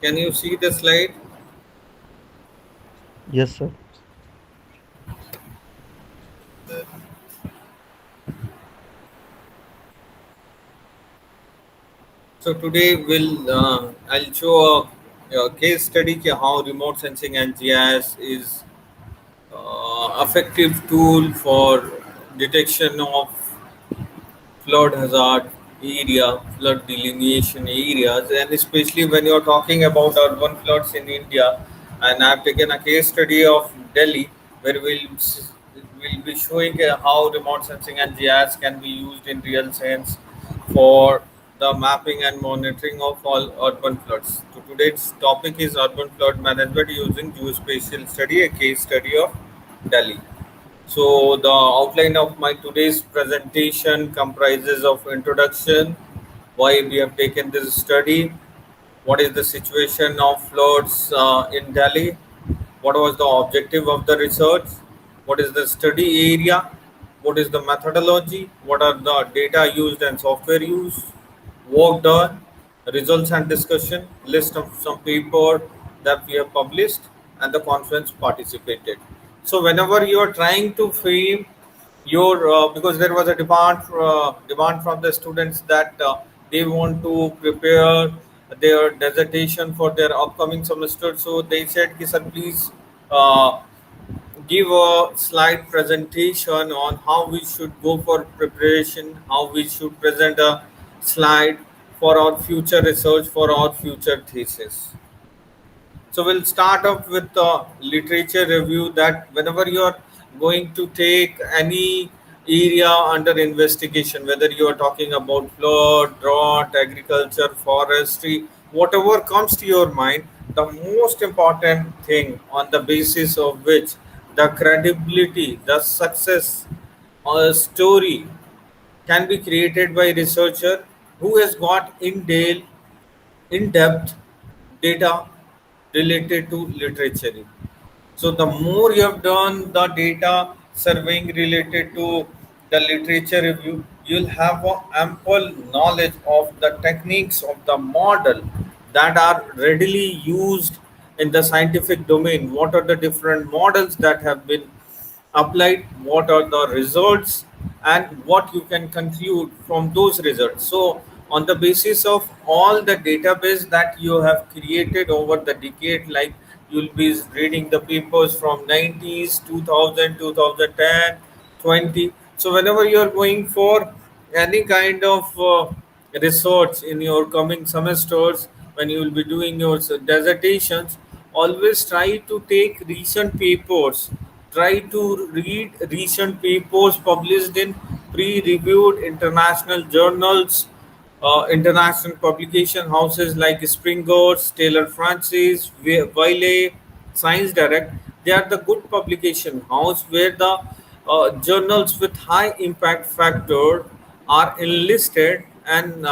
Can you see the slide? Yes, sir. So today I'll show a case study how remote sensing and GIS is effective tool for detection of flood hazard area, flood delineation areas, and especially when you're talking about urban floods in India. And I've taken a case study of Delhi where we'll be showing how remote sensing and GIS can be used in real sense for the mapping and monitoring of all urban floods. So today's topic is urban flood management using geospatial study, a case study of Delhi. So the outline of my today's presentation comprises of introduction, why we have taken this study, what is the situation of floods in Delhi, what was the objective of the research, what is the study area, what is the methodology, what are the data used and software used, work done, results and discussion, list of some paper that we have published, and the conference participated. So whenever you are trying to frame your because there was a demand from the students that they want to prepare their dissertation for their upcoming semester. So they said, "Ki, sir, please uh, give a slide presentation on how we should go for preparation, how we should present a slide for our future research, for our future thesis." So we'll start off with the literature review that whenever you're going to take any area under investigation, whether you are talking about flood, drought, agriculture, forestry, whatever comes to your mind, the most important thing on the basis of which the credibility, the success or story can be created by researcher who has got in-depth data related to literature. So the more you have done the data surveying related to the literature review, you'll have a ample knowledge of the techniques of the model that are readily used in the scientific domain. What are the different models that have been applied, what are the results, and what you can conclude from those results. So on the basis of all the database that you have created over the decade, like you'll be reading the papers from 90s, 2000, 2010, 20. So whenever you're going for any kind of research in your coming semesters, when you will be doing your dissertations, always try to take recent papers, try to read recent papers published in pre-reviewed international journals, international publication houses like Springers, Taylor Francis, Wiley, Science Direct. They are the good publication house where the journals with high impact factor are enlisted, and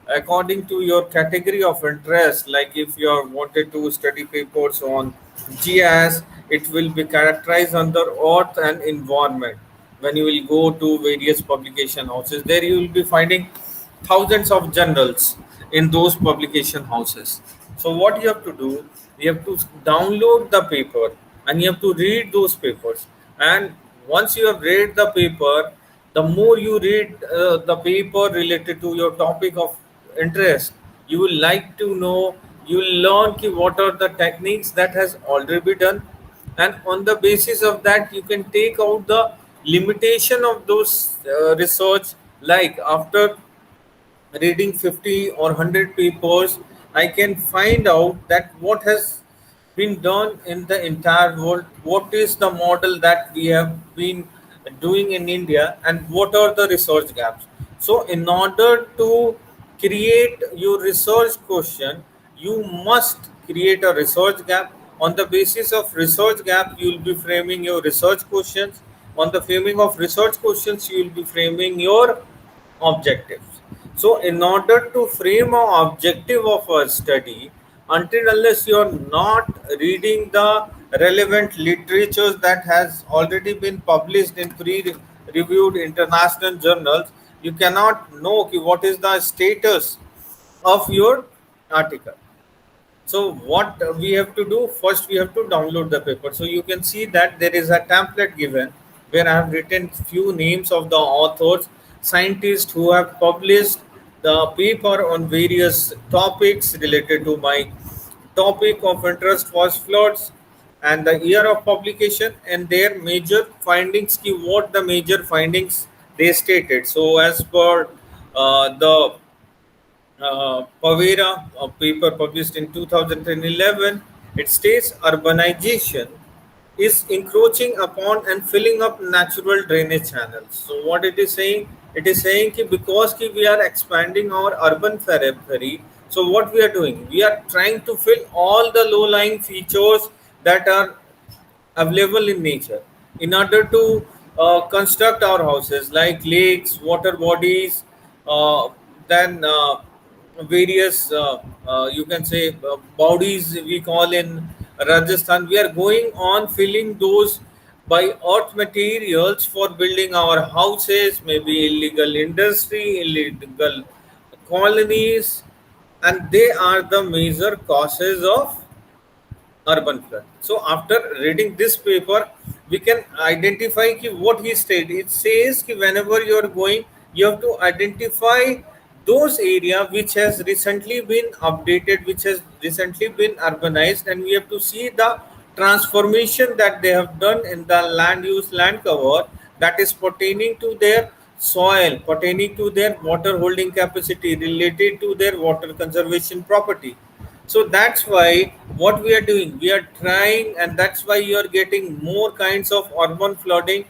according to your category of interest, like if you are wanted to study papers on GIS, it will be characterized under earth and environment. When you will go to various publication houses, there you will be finding thousands of journals in those publication houses. So what you have to do, you have to download the paper and you have to read those papers. And once you have read the paper, the more you read the paper related to your topic of interest, you will like to know, you will learn what are the techniques that has already been done, and on the basis of that you can take out the limitation of those research. Like after reading 50 or 100 papers, I can find out that what has been done in the entire world, what is the model that we have been doing in India, and what are the research gaps. So in order to create your research question, you must create a research gap. On the basis of research gap, you will be framing your research questions. On the framing of research questions, you will be framing your objectives. So, in order to frame an objective of a study, until unless you are not reading the relevant literatures that has already been published in pre-reviewed international journals, you cannot know what is the status of your article. So what we have to do first, we have to download the paper. So you can see that there is a template given where I have written few names of the authors, scientists who have published the paper on various topics related to my topic of interest was floods, and the year of publication and their major findings, what the major findings they stated. So as per the Pavera, a paper published in 2011, it states urbanization is encroaching upon and filling up natural drainage channels. So what it is saying? It is saying that because we are expanding our urban periphery, so what we are doing? We are trying to fill all the low-lying features that are available in nature in order to construct our houses like lakes, water bodies, then various you can say bodies we call in Rajasthan. We are going on filling those by earth materials for building our houses, maybe illegal industry, illegal colonies, and they are the major causes of urban flood. So after reading this paper, we can identify what he stated. It says that whenever you are going, you have to identify those area which has recently been updated, which has recently been urbanized, and we have to see the transformation that they have done in the land use, land cover, that is pertaining to their soil, pertaining to their water holding capacity, related to their water conservation property. So that's why what we are doing, we are trying, and that's why you are getting more kinds of urban flooding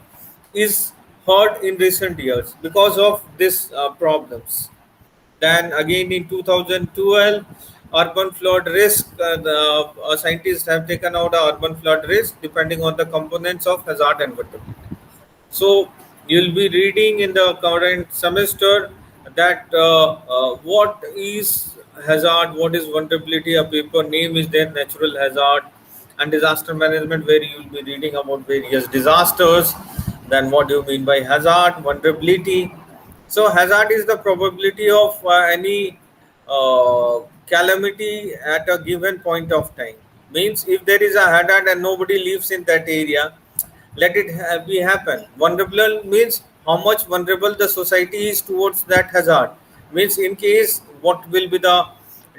is heard in recent years because of this problems. Then again in 2012, urban flood risk, the scientists have taken out the urban flood risk depending on the components of hazard and vulnerability. So you'll be reading in the current semester that what is hazard, what is vulnerability. A paper name is there, natural hazard and disaster management, where you'll be reading about various disasters. Then what do you mean by hazard, vulnerability? So hazard is the probability of any calamity at a given point of time. Means if there is a hazard and nobody lives in that area, let it be happen. Vulnerable means how much vulnerable the society is towards that hazard. Means in case what will be the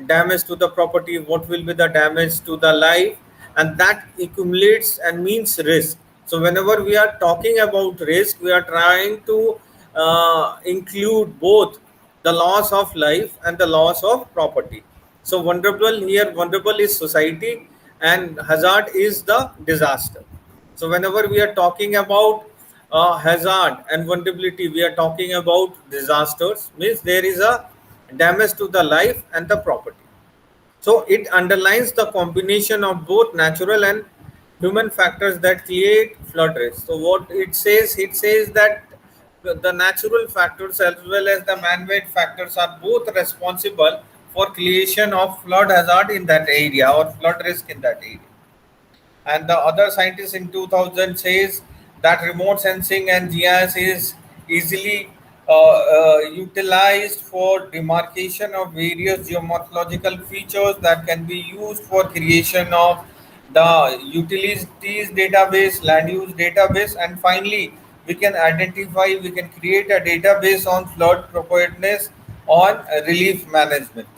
damage to the property, what will be the damage to the life, and that accumulates and means risk. So whenever we are talking about risk, we are trying to include both the loss of life and the loss of property. So vulnerable here, vulnerable is society, and hazard is the disaster. So whenever we are talking about hazard and vulnerability, we are talking about disasters. Means there is a damage to the life and the property. So it underlines the combination of both natural and human factors that create flood risk. So what it says that the natural factors as well as the man-made factors are both responsible for creation of flood hazard in that area or flood risk in that area. And the other scientist in 2000 says that remote sensing and GIS is easily utilized for demarcation of various geomorphological features that can be used for creation of the utilities database, land use database, and finally we can identify, we can create a database on flood preparedness, on relief management.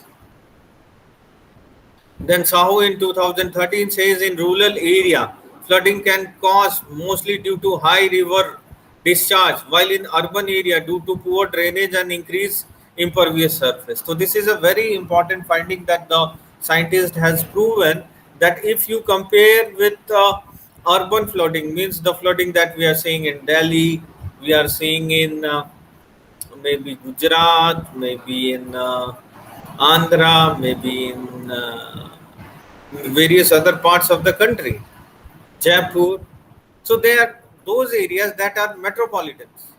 Then Sahu in 2013 says in rural area, flooding can cause mostly due to high river discharge, while in urban area due to poor drainage and increased impervious surface. So this is a very important finding that the scientist has proven that if you compare with urban flooding, means the flooding that we are seeing in Delhi, we are seeing in maybe Gujarat, maybe in Andhra, maybe in various other parts of the country, Jaipur. So there are those areas that are metropolitans,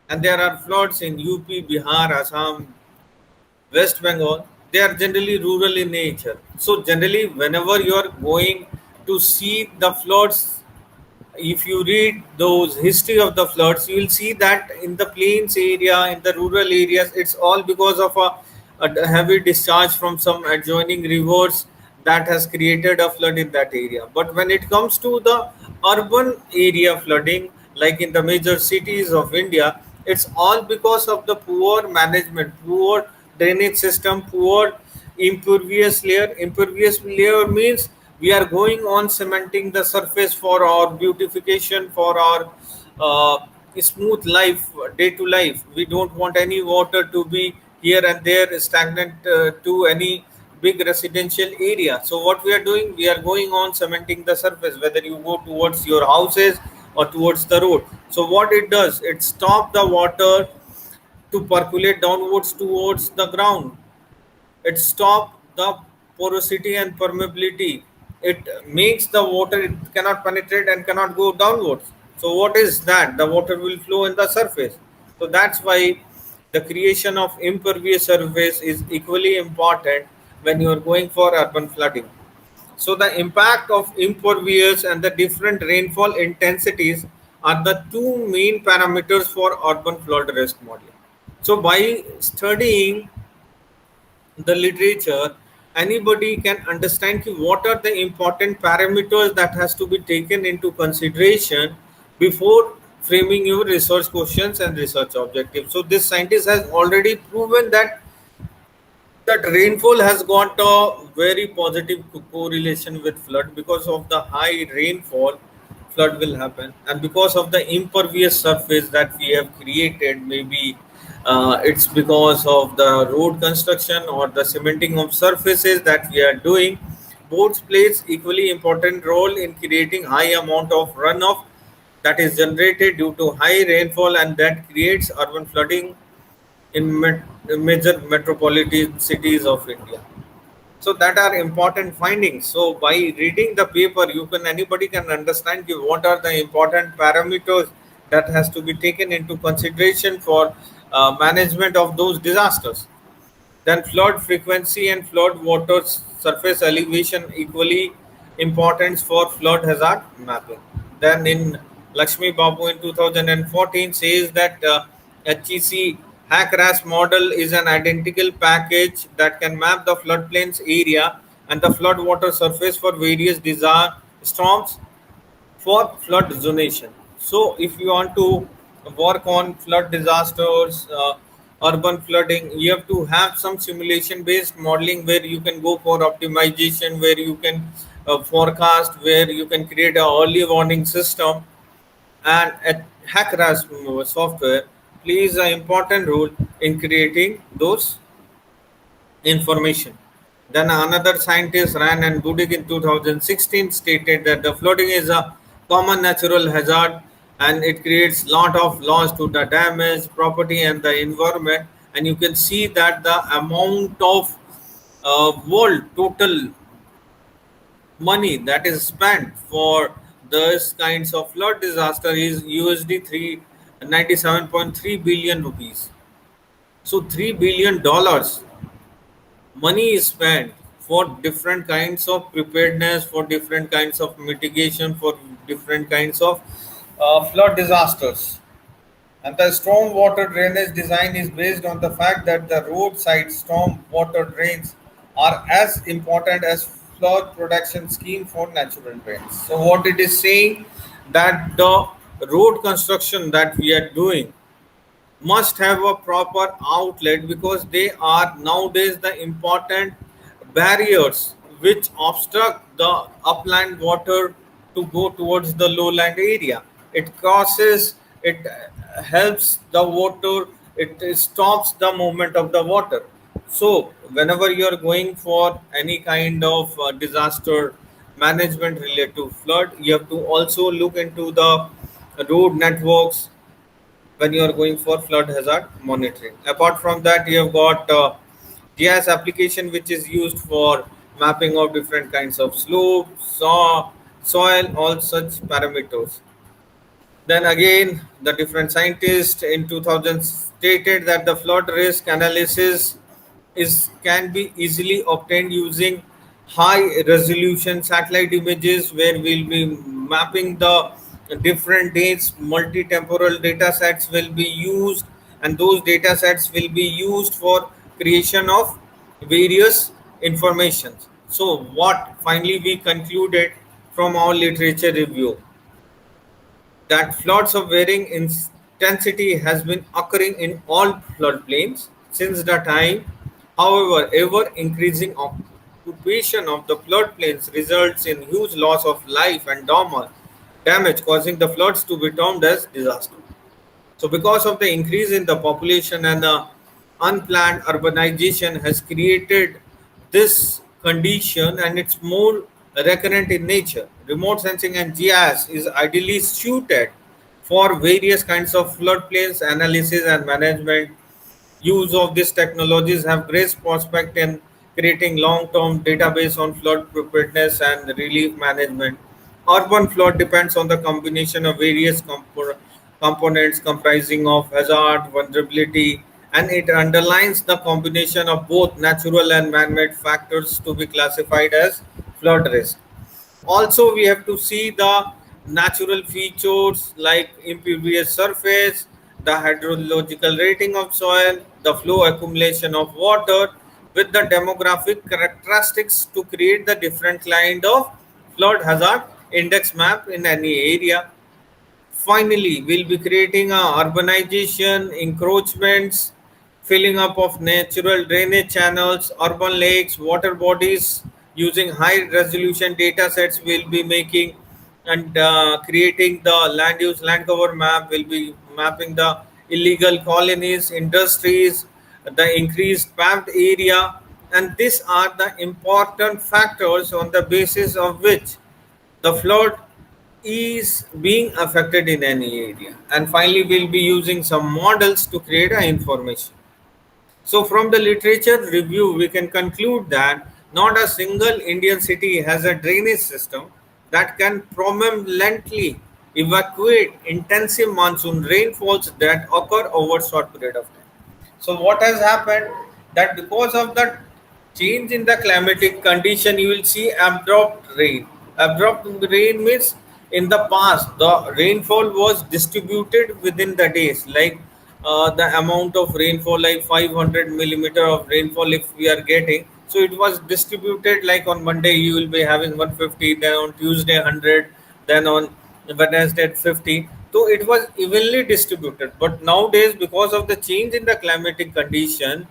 and there are floods in UP, Bihar, Assam, West Bengal. They are generally rural in nature. So generally, whenever you are going to see the floods, if you read those history of the floods, you will see that in the plains area, in the rural areas, it's all because of a heavy discharge from some adjoining rivers that has created a flood in that area. But when it comes to the urban area flooding, like in the major cities of India, it's all because of the poor management, poor drainage system, poor impervious layer. Impervious layer means we are going on cementing the surface for our beautification, for our uh, smooth life, day to life. We don't want any water to be here and there stagnant to any big residential area. So what we are doing, we are going on cementing the surface, whether you go towards your houses or towards the road. So what it does, it stop the water to percolate downwards towards the ground. It stops the porosity and permeability. It makes the water, it cannot penetrate and cannot go downwards. So what is that? The water will flow in the surface. So that's why the creation of impervious surface is equally important when you are going for urban flooding. So the impact of impervious and the different rainfall intensities are the two main parameters for urban flood risk modeling. So by studying the literature, anybody can understand what are the important parameters that has to be taken into consideration before framing your research questions and research objectives. So this scientist has already proven that rainfall has got a very positive correlation with flood. Because of the high rainfall, flood will happen, and because of the impervious surface that we have created, maybe it's because of the road construction or the cementing of surfaces that we are doing. Both plays equally important role in creating high amount of runoff that is generated due to high rainfall, and that creates urban flooding in major metropolitan cities of India. So that are important findings. So by reading the paper, you can anybody can understand what are the important parameters that has to be taken into consideration for management of those disasters. Then flood frequency and flood water surface elevation equally importance for flood hazard mapping. Then in Lakshmi Babu in 2014 says that HEC HACRAS model is an identical package that can map the floodplains area and the flood water surface for various disaster storms for flood zonation. So, if you want to work on flood disasters, urban flooding, you have to have some simulation based modeling where you can go for optimization, where you can forecast, where you can create a early warning system. And at HackRAS software plays an important role in creating those information. Then another scientist, Ryan and Budig, in 2016 stated that the flooding is a common natural hazard and it creates lot of loss to the damage, property, and the environment. And you can see that the amount of world total money that is spent for those kinds of flood disaster is USD 397.3 billion rupees. So $3 billion money is spent for different kinds of preparedness, for different kinds of mitigation, for different kinds of flood disasters. And the storm water drainage design is based on the fact that the roadside storm water drains are as important as flood protection scheme for natural drains. So what it is saying, that the road construction that we are doing must have a proper outlet, because they are nowadays the important barriers which obstruct the upland water to go towards the lowland area. It causes, it helps the water, it stops the movement of the water. So whenever you are going for any kind of disaster management related to flood, you have to also look into the road networks when you are going for flood hazard monitoring. Apart from that, you have got GIS application which is used for mapping of different kinds of slope, soil, all such parameters. Then again, the different scientists in 2000 stated that the flood risk analysis is can be easily obtained using high resolution satellite images, where we'll be mapping the different dates. Multi-temporal data sets will be used, and those data sets will be used for creation of various informations. So, what finally we concluded from our literature review, that floods of varying intensity has been occurring in all floodplains since the time. However, ever increasing occupation of the floodplains results in huge loss of life and damage, causing the floods to be termed as disaster. So, because of the increase in the population and the unplanned urbanization has created this condition, and it's more recurrent in nature. Remote sensing and GIS is ideally suited for various kinds of floodplains analysis and management. Use of these technologies have great prospect in creating long-term database on flood preparedness and relief management. Urban flood depends on the combination of various components comprising of hazard, vulnerability, and it underlines the combination of both natural and man-made factors to be classified as flood risk. Also, we have to see the natural features like impervious surface, the hydrological rating of soil, the flow accumulation of water, with the demographic characteristics to create the different kind of flood hazard index map in any area. Finally, we'll be creating a urbanization, encroachments, filling up of natural drainage channels, urban lakes, water bodies using high resolution data sets. We'll be making and creating the land use land cover map. We'll be mapping the illegal colonies, industries, the increased paved area, and these are the important factors on the basis of which the flood is being affected in any area. And finally, we'll be using some models to create a information. So, from the literature review, we can conclude that not a single Indian city has a drainage system that can prominently evacuate intensive monsoon rainfalls that occur over short period of time. So what has happened, that because of the change in the climatic condition, you will see abrupt rain. Abrupt rain means in the past the rainfall was distributed within the days, like the amount of rainfall like 500 millimeter of rainfall if we are getting, so it was distributed like on Monday you will be having 150, then on Tuesday 100, then on Wednesday 50. So it was evenly distributed. But nowadays, because of the change in the climatic condition,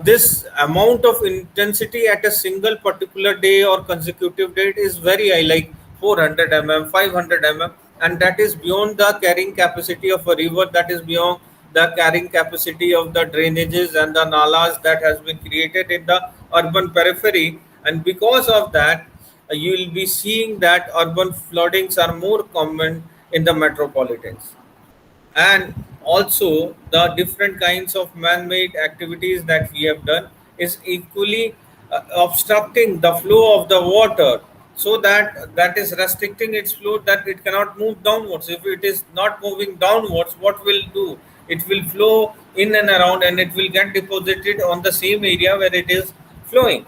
this amount of intensity at a single particular day or consecutive date is very high, like 400 mm, 500 mm, and that is beyond the carrying capacity of a river, that is beyond the carrying capacity of the drainages and the nalas that has been created in the urban periphery. And because of that, you will be seeing that urban floodings are more common in the metropolitans. And also the different kinds of man-made activities that we have done is equally obstructing the flow of the water, so that that is restricting its flow, that it cannot move downwards. If it is not moving downwards, what will do, it will flow in and around and it will get deposited on the same area where it is flowing.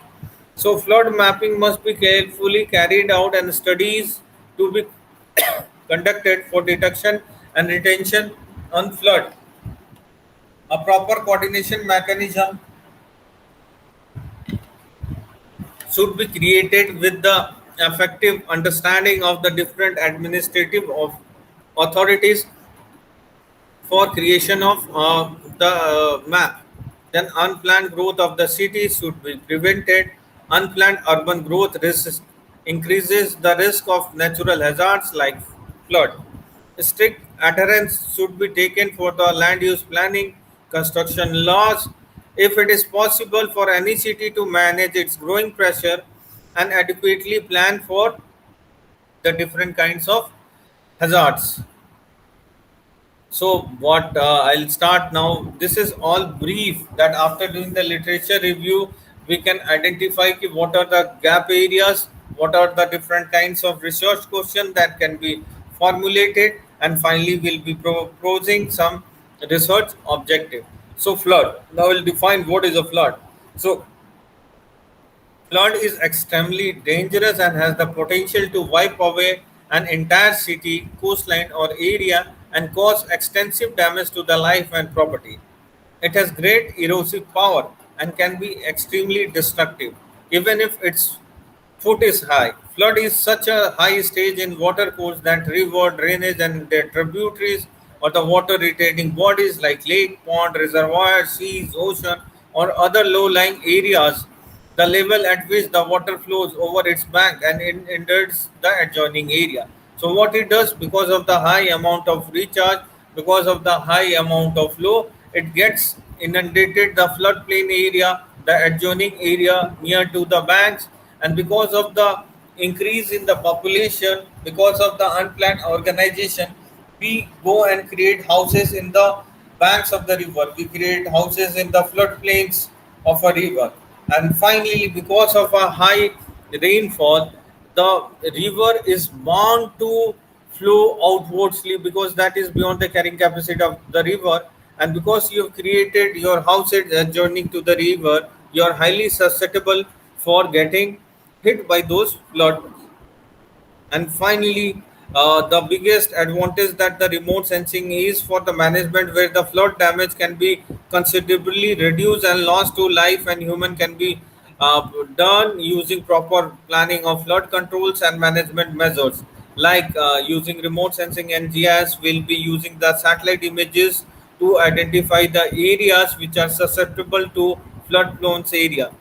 So flood mapping must be carefully carried out and studies to be conducted for detection and retention on flood. A proper coordination mechanism should be created with the effective understanding of the different administrative of authorities for creation of the map. Then unplanned growth of the city should be prevented. Unplanned urban growth risk increases the risk of natural hazards like flood. Strict adherence should be taken for the land use planning, construction laws, if it is possible for any city to manage its growing pressure and adequately plan for the different kinds of hazards. So what I'll start now. This is all brief. That after doing the literature review, we can identify what are the gap areas, what are the different kinds of research questions that can be formulated, and finally we'll be proposing some research objective. So flood. Now we'll define what is a flood. So flood is extremely dangerous and has the potential to wipe away an entire city, coastline, or area and cause extensive damage to the life and property. It has great erosive power and can be extremely destructive, even if it's Foot is high. Flood is such a high stage in water course that river, drainage, and their tributaries or the water retaining bodies like lake, pond, reservoir, seas, ocean, or other low-lying areas, the level at which the water flows over its bank and enters the adjoining area. So what it does, because of the high amount of recharge, because of the high amount of flow, it gets inundated the floodplain area, the adjoining area near to the banks, and because of the increase in the population, because of the unplanned organization, we go and create houses in the banks of the river, we create houses in the floodplains of a river, and finally because of a high rainfall, the river is bound to flow outwardsly because that is beyond the carrying capacity of the river, and because you have created your houses adjoining to the river, you are highly susceptible for getting hit by those floods. And finally, the biggest advantage that the remote sensing is for the management, where the flood damage can be considerably reduced and loss to life and human can be done using proper planning of flood controls and management measures. Like using remote sensing and GIS, will be using the satellite images to identify the areas which are susceptible to flood prone area.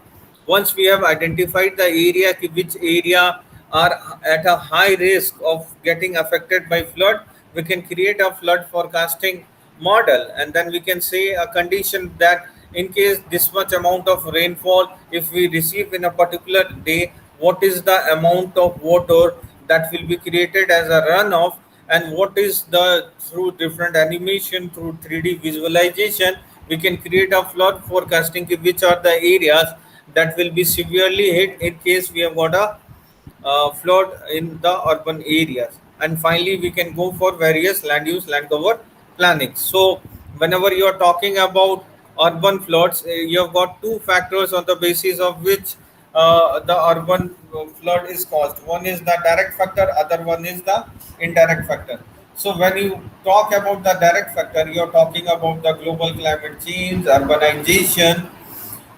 Once we have identified the area, which area are at a high risk of getting affected by flood, we can create a flood forecasting model, and then we can say a condition that in case this much amount of rainfall if we receive in a particular day, what is the amount of water that will be created as a runoff, and what is the, through different animation, through 3D visualization, we can create a flood forecasting which are the areas that will be severely hit in case we have got a flood in the urban areas. And finally, we can go for various land use, land cover planning. So, whenever you are talking about urban floods, you have got two factors on the basis of which the urban flood is caused. One is the direct factor, other one is the indirect factor. So, when you talk about the direct factor, you are talking about the global climate change, urbanization,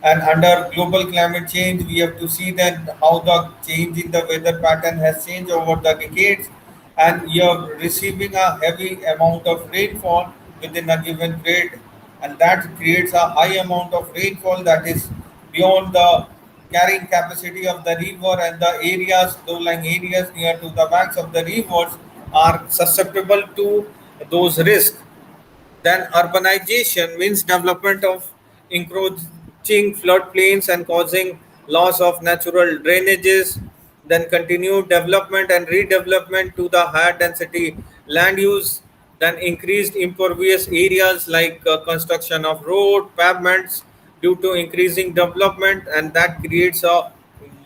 and under global climate change, we have to see that how the change in the weather pattern has changed over the decades, and you're receiving a heavy amount of rainfall within a given period, and that creates a high amount of rainfall that is beyond the carrying capacity of the river, and the areas, low-lying areas near to the banks of the rivers are susceptible to those risks. Then urbanization means development of encroaching floodplains and causing loss of natural drainages. Then continued development and redevelopment to the higher density land use. Then increased impervious areas like construction of road, pavements due to increasing development, and that creates a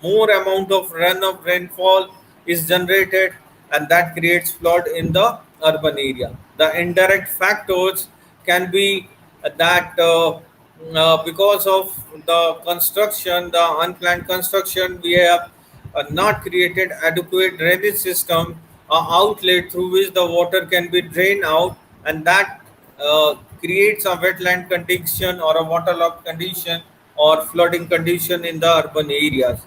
more amount of runoff rainfall is generated, and that creates flood in the urban area. The indirect factors can be that because of the construction, the unplanned construction, we have not created adequate drainage system, outlet through which the water can be drained out, and that creates a wetland condition or a waterlogged condition or flooding condition in the urban areas.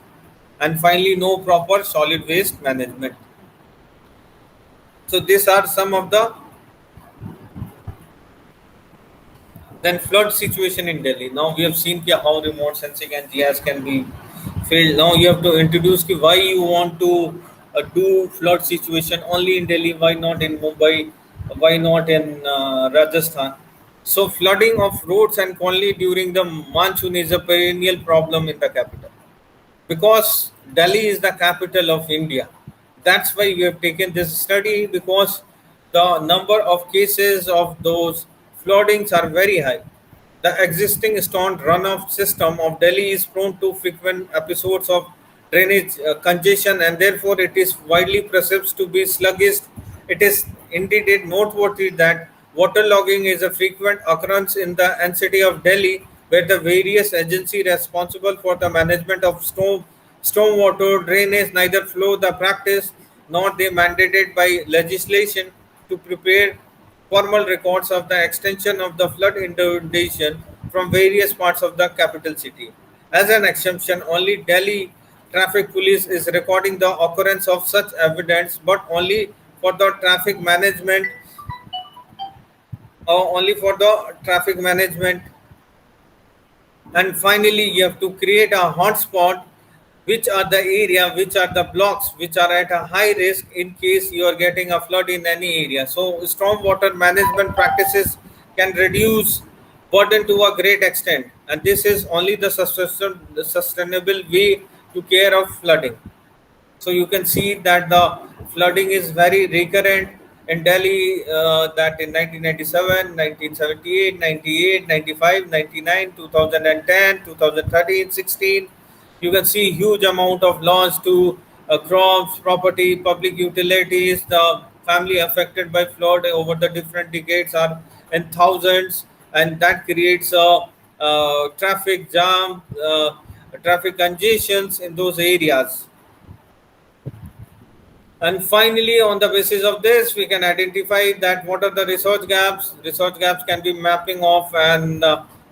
And finally, no proper solid waste management. So these are some of the then flood situation in Delhi. Now we have seen how remote sensing and GIS can be failed. Now you have to introduce why you want to do flood situation only in Delhi. Why not in Mumbai? Why not in Rajasthan? So flooding of roads and colony during the monsoon is a perennial problem in the capital, because Delhi is the capital of India. That's why we have taken this study, because the number of cases of those floodings are very high. The existing stone runoff system of Delhi is prone to frequent episodes of drainage congestion, and therefore it is widely perceived to be sluggish. It is indeed noteworthy that waterlogging is a frequent occurrence in the city of Delhi, where the various agencies responsible for the management of stormwater drainage neither follow the practice nor they mandated by legislation to prepare formal records of the extension of the flood inundation from various parts of the capital city. As an exemption, only Delhi traffic police is recording the occurrence of such evidence, but only for the traffic management, or only for the traffic management. And finally, you have to create a hotspot, which are the area, which are the blocks which are at a high risk in case you are getting a flood in any area. So stormwater management practices can reduce burden to a great extent, and this is only the sustainable way to care of flooding. So you can see that the flooding is very recurrent in Delhi, that in 1997, 1978, 98, 95, 99, 2010, 2013, 16, you can see huge amount of loss to crops, property, public utilities. The family affected by flood over the different decades are in thousands, and that creates a traffic jam, traffic congestions in those areas. And finally, on the basis of this, we can identify that what are the resource gaps. Resource gaps can be mapping of and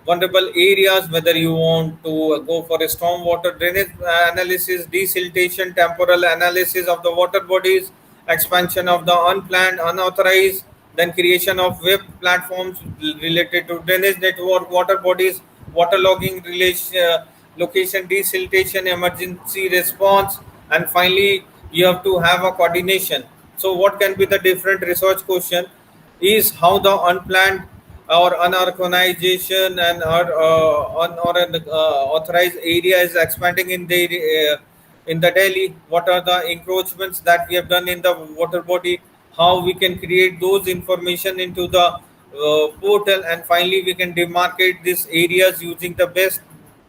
vulnerable areas, whether you want to go for a stormwater drainage analysis, desiltation, temporal analysis of the water bodies, expansion of the unplanned, unauthorized, then creation of web platforms related to drainage network, water bodies, waterlogging relation, location desiltation, emergency response, and finally you have to have a coordination. So what can be the different research question is how the unplanned or unorganization and unauthorized area is expanding in the Delhi. What are the encroachments that we have done in the water body? How we can create those information into the portal, and finally we can demarcate these areas using the best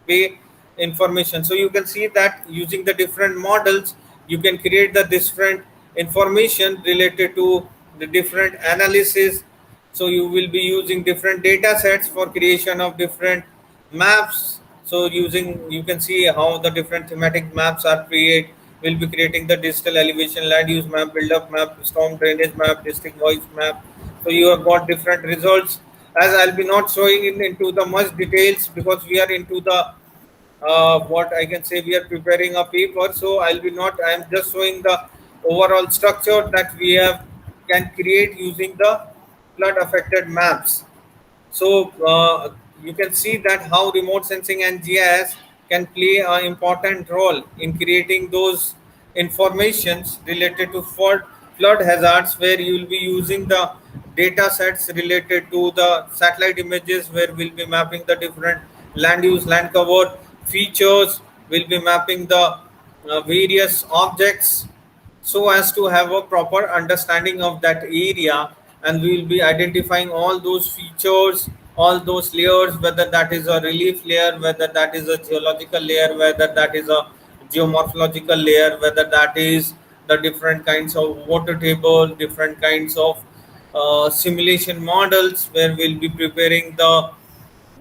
way information. So you can see that using the different models, you can create the different information related to the different analysis. So you will be using different data sets for creation of different maps. So using, you can see how the different thematic maps are created. We'll be creating the digital elevation land use map, build up map, storm drainage map, district voice map. So you have got different results. As I'll be not showing it into the much details because we are into the what I can say, we are preparing a paper. So I'll be not. I'm just showing the overall structure that we have can create using the flood affected maps. So you can see that how remote sensing and GIS can play an important role in creating those informations related to flood hazards, where you will be using the data sets related to the satellite images, where we'll be mapping the different land use, land cover features. We'll be mapping the various objects so as to have a proper understanding of that area, and we will be identifying all those features, all those layers, whether that is a relief layer, whether that is a geological layer, whether that is a geomorphological layer, whether that is the different kinds of water table, different kinds of simulation models, where we'll be preparing the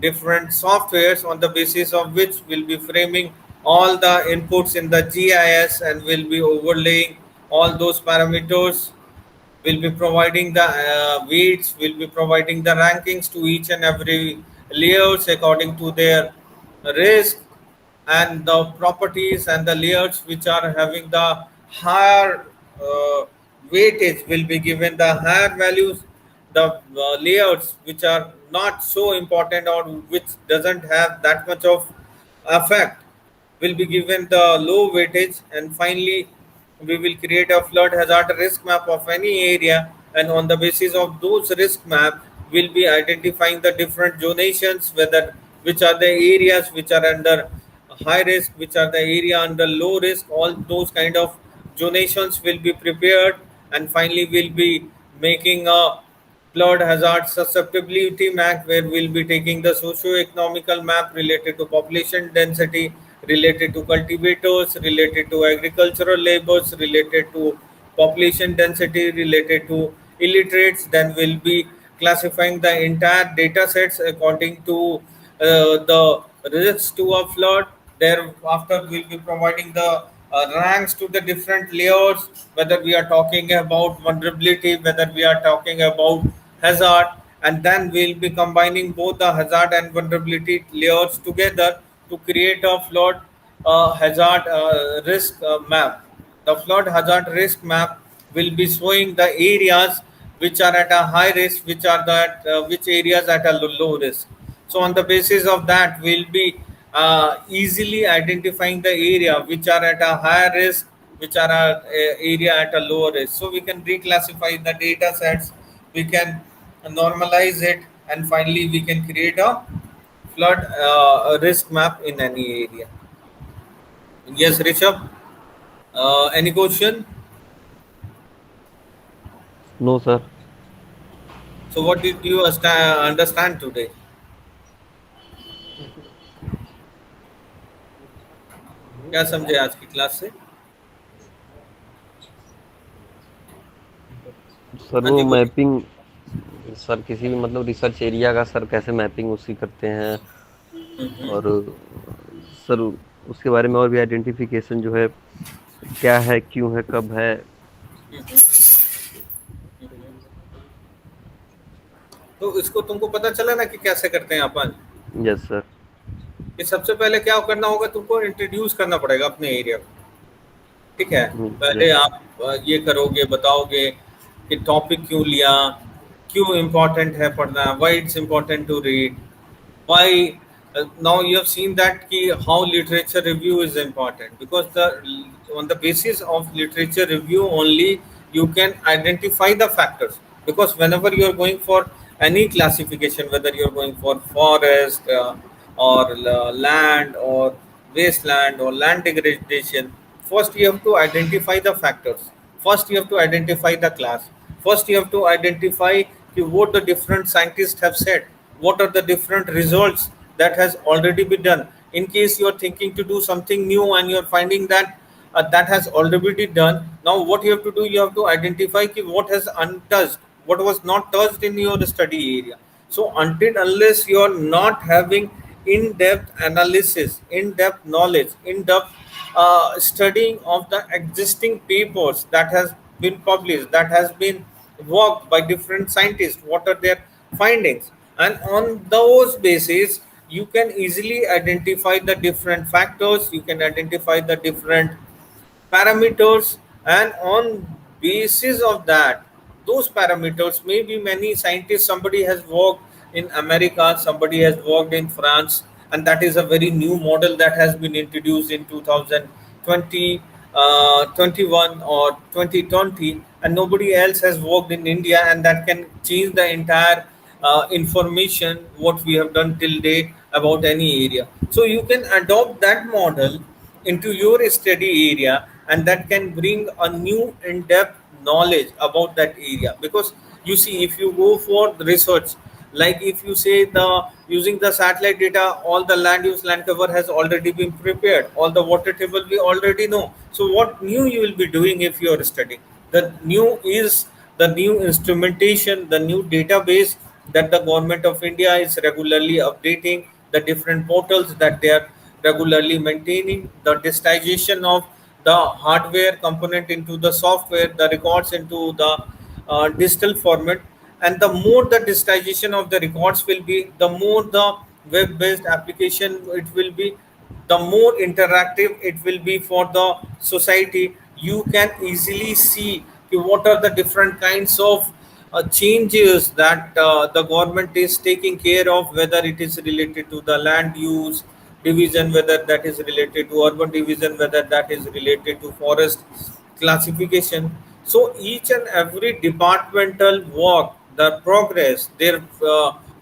different softwares on the basis of which we'll be framing all the inputs in the GIS, and we'll be overlaying all those parameters. We'll be providing the weights, we'll be providing the rankings to each and every layers according to their risk, and the properties and the layers which are having the higher weightage will be given the higher values. The layers which are not so important or which doesn't have that much of effect will be given the low weightage. And finally we will create a flood hazard risk map of any area, and on the basis of those risk map we'll be identifying the different zonations, whether which are the areas which are under high risk, which are the area under low risk. All those kind of zonations will be prepared, and finally we'll be making a flood hazard susceptibility map, where we'll be taking the socio-economical map related to population density, related to cultivators, related to agricultural labors, related to population density, related to illiterates. Then we'll be classifying the entire data sets according to the risks to a flood. Thereafter, we'll be providing the ranks to the different layers, whether we are talking about vulnerability, whether we are talking about hazard, and then we'll be combining both the hazard and vulnerability layers together to create a flood hazard risk map. The flood hazard risk map will be showing the areas which are at a high risk, which are that which areas at a low risk. So on the basis of that, we'll be easily identifying the area which are at a higher risk, which are area at a lower risk. So we can reclassify the data sets, we can normalize it, and finally we can create a flood risk map in any area. Yes, Rishabh. Any question? No, sir. So what did you understand today? क्या समझे आज की class से? Sir हाँ वो जी, बोलिए। Mapping, sir किसी भी मतलब रिसर्च एरिया का सर कैसे मैपिंग उसकी करते हैं, और सर उसके बारे में और भी आइडेंटिफिकेशन जो है, क्या है, क्यों है, कब है। तो इसको तुमको पता चला ना कि कैसे करते हैं अपन? Yes sir. कि सबसे पहले क्या करना होगा, तुमको इंट्रोड्यूस करना पड़ेगा अपने एरिया को। ठीक है, पहले यस। आप ये करोगे, बताओगे कि टॉपिक क्यों लिया, क्यों इम्पोर्टेंट है पढ़ना, why it's important to read, why now you have seen that ki how literature review is important, because the on the basis of literature review only you can identify the factors. Because whenever you are going for any classification, whether you are going for forest or land or wasteland or land degradation, first you have to identify the factors, first you have to identify the class, first you have to identify what the different scientists have said, what are the different results that has already been done. In case you are thinking to do something new and you are finding that that has already been done, now what you have to do, you have to identify what has untouched, what was not touched in your study area. So until unless you are not having in-depth analysis, in-depth knowledge, in-depth studying of the existing papers that has been published, that has been worked by different scientists, what are their findings, and on those basis you can easily identify the different factors, you can identify the different parameters, and on basis of that, those parameters, maybe many scientists, somebody has worked in America, somebody has worked in France, and that is a very new model that has been introduced in 2020, 21 or 2020, and nobody else has worked in India, and that can change the entire information what we have done till date about any area. So you can adopt that model into your study area, and that can bring a new in-depth knowledge about that area. Because you see, if you go for the research, like if you say the using the satellite data, all the land use, land cover has already been prepared, all the water table we already know. So what new you will be doing if you are studying? The new is the new instrumentation, the new database that the government of India is regularly updating, the different portals that they are regularly maintaining, the digitization of the hardware component into the software, the records into the digital format. And the more the digitization of the records will be, the more the web-based application it will be, the more interactive it will be for the society. You can easily see what are the different kinds of changes that the government is taking care of, whether it is related to the land use division, whether that is related to urban division, whether that is related to forest classification. So each and every departmental work, the progress, their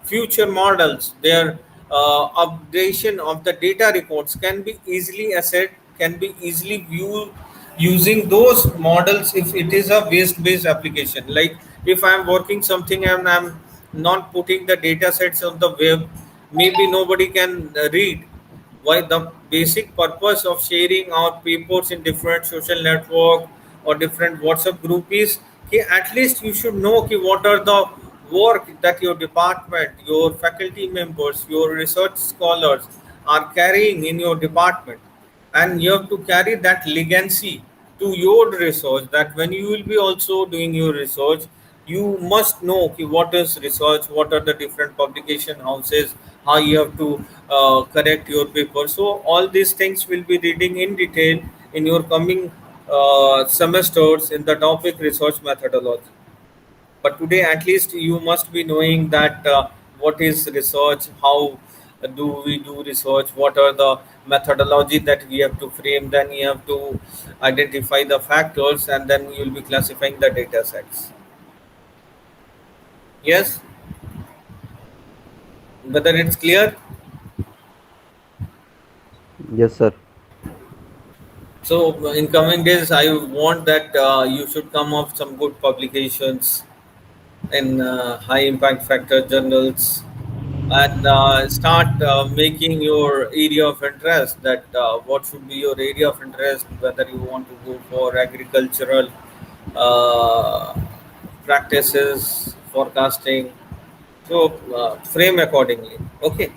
future models, their updation of the data records can be easily assessed, can be easily viewed using those models if it is a waste-based application. Like if I'm working something and I'm not putting the data sets on the web, maybe nobody can read. Why the basic purpose of sharing our papers in different social network or different WhatsApp group is at least you should know what are the work that your department, your faculty members, your research scholars are carrying in your department, and you have to carry that legacy to your research, that when you will be also doing your research, you must know what is research, what are the different publication houses, how you have to correct your paper. So all these things will be reading in detail in your coming semesters in the topic research methodology. But today at least you must be knowing that what is research, how do we do research, what are the methodology that we have to frame, then you have to identify the factors, and then you will be classifying the data sets. Yes, whether it's clear. Yes, sir. So in coming days I want that you should come up some good publications in high impact factor journals, and start making your area of interest, that what should be your area of interest, whether you want to go for agricultural uh, practices, forecasting. So frame accordingly. Okay.